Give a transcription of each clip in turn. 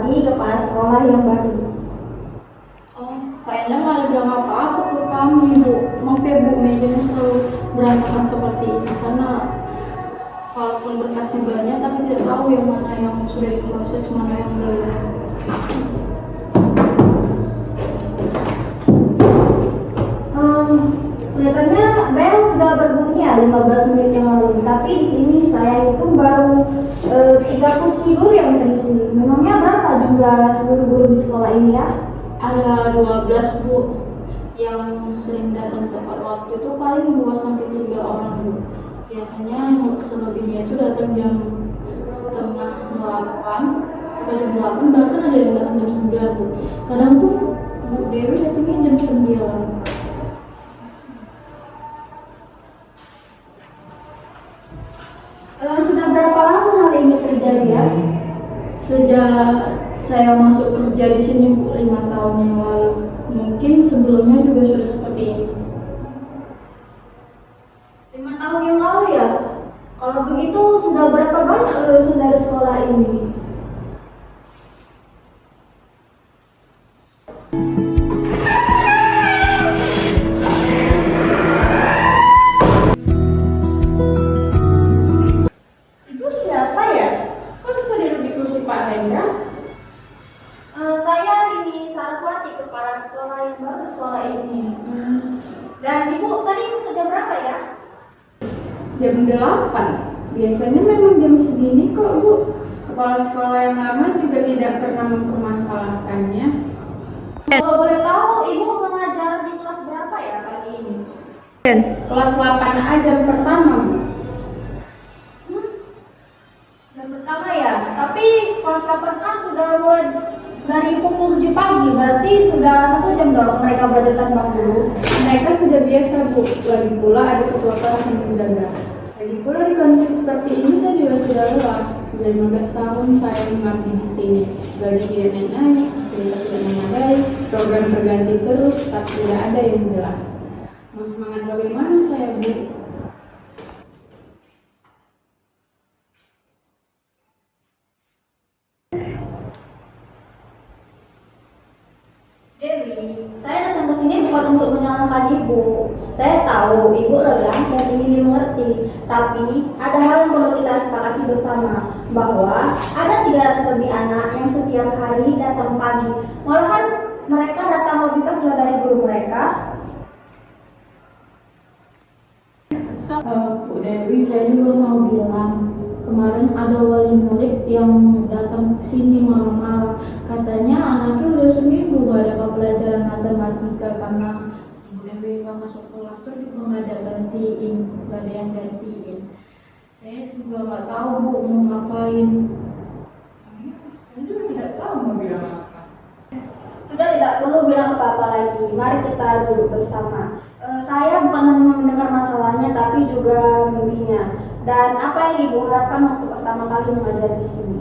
Sarawati, kepala sekolah yang baru. Oh, kayaknya nggak ada bilang apa-apa ke kami, Bu. Maaf ya, Bu, mejanya selalu berantakan seperti ini karena walaupun berkasnya banyak, tapi tidak tahu yang mana yang sudah diproses, mana yang belum. Kelihatannya bel sudah berbunyi ya 15 menit yang lalu, tapi di sini saya hitung baru 3 kursi guru yang terisi. Memangnya berapa jumlah seluruh guru di sekolah ini ya? Ada 12, Bu. Yang sering datang tepat waktu itu paling 2 sampai 3 orang, Bu. Biasanya selebihnya itu datang jam setengah 8 atau jam 8, bahkan ada yang datang jam 9, Bu. Kadang pun Bu Dewi datangnya jam 9. Sudah berapa lama hal ini terjadi ya? Sejak saya masuk kerja di sini, Bu, 5 tahun yang lalu. Mungkin sebelumnya juga sudah seperti ini. 5 tahun yang lalu ya? Kalau begitu sudah berapa banyak lulusan dari sekolah ini? Ibu siapa ya? Kok bisa duduk di kursi Pak Hendra? Saya Rini Saraswati, kepala sekolah yang baru di sekolah ini. Dan ibu tadi jam berapa ya? Jam 8. Biasanya memang jam segini kok, Bu. Kepala sekolah yang lama juga tidak pernah mempermasalahkannya. Kalau boleh tahu, ibu mengajar di kelas berapa ya pagi ini? Kelas 8A jam pertama, Bu. Jam pertama ya, tapi kelas 8 kan sudah mulai dari pukul 7 pagi, berarti sudah 1 jam dong mereka belajar tanpa guru. Mereka sudah biasa, Bu. Lagi pula ada ketua kelas yang menjaga. Lagi pula di kondisi seperti ini saya juga sudah lelah. Sudah 15 tahun saya mengabdi di sini. Gaji tidak naik, fasilitas sudah memadai, program berganti terus, tapi tidak ada yang jelas. Mau semangat bagaimana saya, Bu? Dewi, saya datang ke sini bukan untuk menyalahkan ibu. Saya tahu ibu lelah dan ingin dimengerti, tapi ada hal yang perlu kita sepakati bersama, bahwa ada 300 lebih anak yang setiap hari datang pagi. Malahan mereka datang lebih pagi dari guru mereka. Bu Dewi, saya juga mau bilang, kemarin ada wali murid yang datang ke sini malam-malam. Katanya anaknya udah seminggu gak dapat pelajaran matematika karena Bu Dewi gak masuk kelas, terus juga gak ada gantiin, gak ada yang gantiin. Saya juga gak tahu, Bu, mau ngapain. Saya juga tidak tahu mau bilang apa. Sudah tidak perlu bilang apa-apa lagi. Mari kita duduk bersama. Saya bukan hanya mendengar masalahnya, tapi juga mimpinya. Dan apa yang ibu harapkan waktu pertama kali mengajar di sini?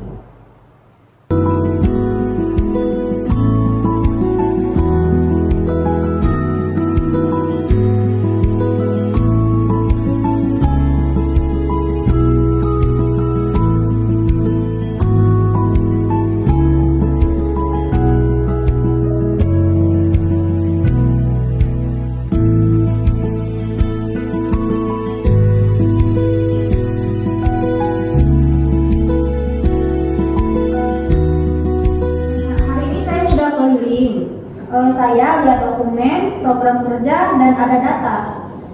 Saya lihat dokumen, program kerja, dan ada data.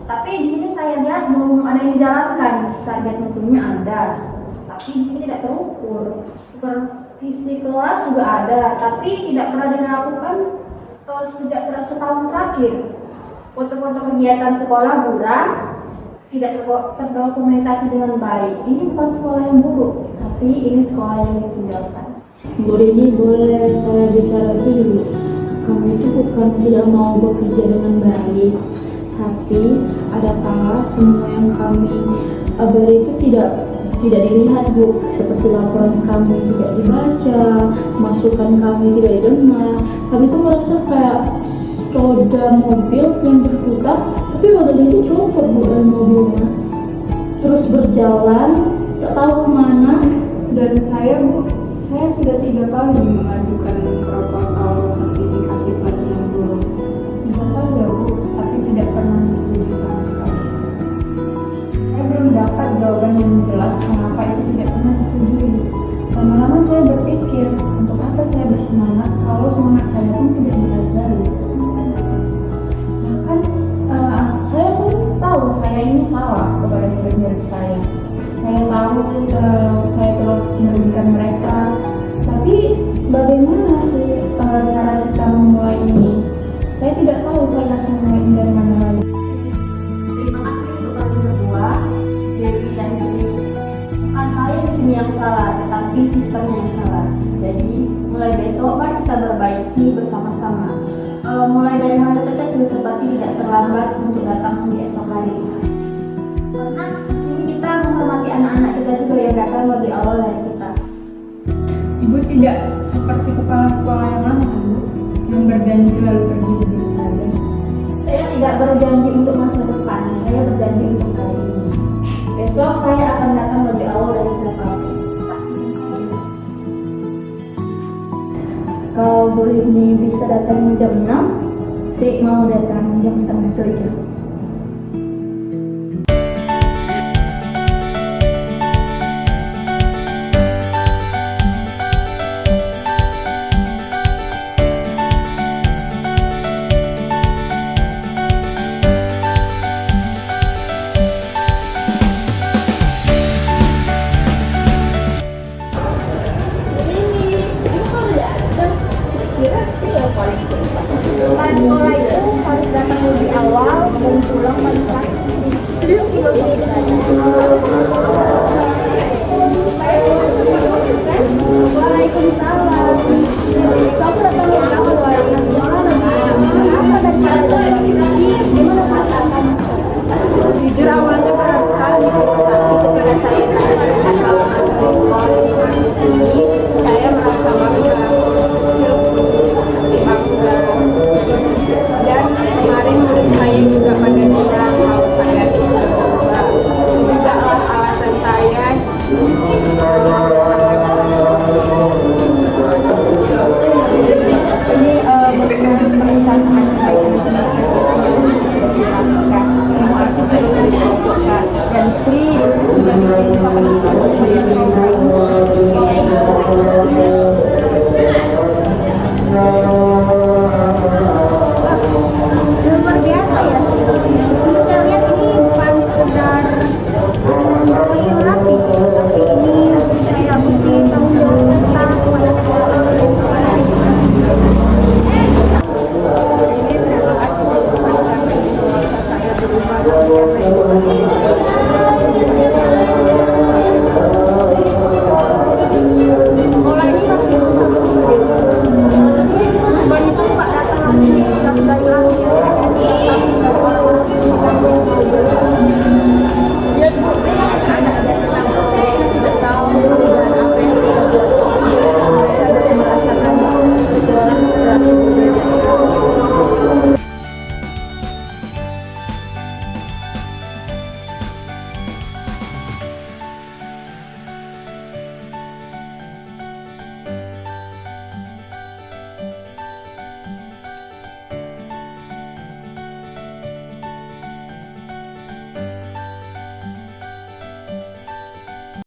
Tapi di sini saya lihat belum ada yang dijalankan. Target mutunya ada, tapi di sini tidak terukur. Supervisi kelas juga ada, tapi tidak pernah dilakukan sejak setahun terakhir. Foto-foto kegiatan sekolah buram, tidak terdokumentasi dengan baik. Ini bukan sekolah yang buruk, tapi ini sekolah yang ditinggalkan. Bu Rini, boleh saya bicara itu dulu? Kami itu bukan tidak mau bekerja dengan baik, tapi ada kala semua yang kami beri itu tidak dilihat, Bu. Seperti laporan kami tidak dibaca, masukan kami tidak didengar. Kami itu merasa kayak roda mobil yang berputar, tapi rodanya itu copot, Bu, dari mobilnya. Terus berjalan, tak tahu kemana. Dan saya, Bu, saya sudah 3 kali mengajar semangat saya pun tidak belajar. Bahkan saya pun tahu saya ini salah kepada murid-murid saya. Saya tahu saya telah merugikan mereka. Tapi bagaimana sih cara kita memulai ini? Saya tidak tahu saya harus memulai ini dari mana lagi. Terima kasih untuk kalian berdua, Dewi dan Sri. Bukan saya di sini yang salah, tetapi sistemnya yang salah. Jadi mulai besok mari kita perbaiki bersama-sama. Mulai dari hal terkecil seperti tidak terlambat untuk datang di esok hari. Karena di sini kita menghormati anak-anak kita juga yang datang lebih awal dari kita. Ibu tidak seperti kepala sekolah yang lama, Bu, yang berjanji lalu pergi begitu saja. Saya tidak berjanji untuk masa depan, saya berjanji untuk hari ini. Besok saya akan datang lebih awal dari siapapun. Saksikan saya. Kalau Bu ini bisa datang jam 6, saya mau datang jam setengah 7. Kan sekolah itu harus datang lebih awal dan pulang paling terakhir. Jadi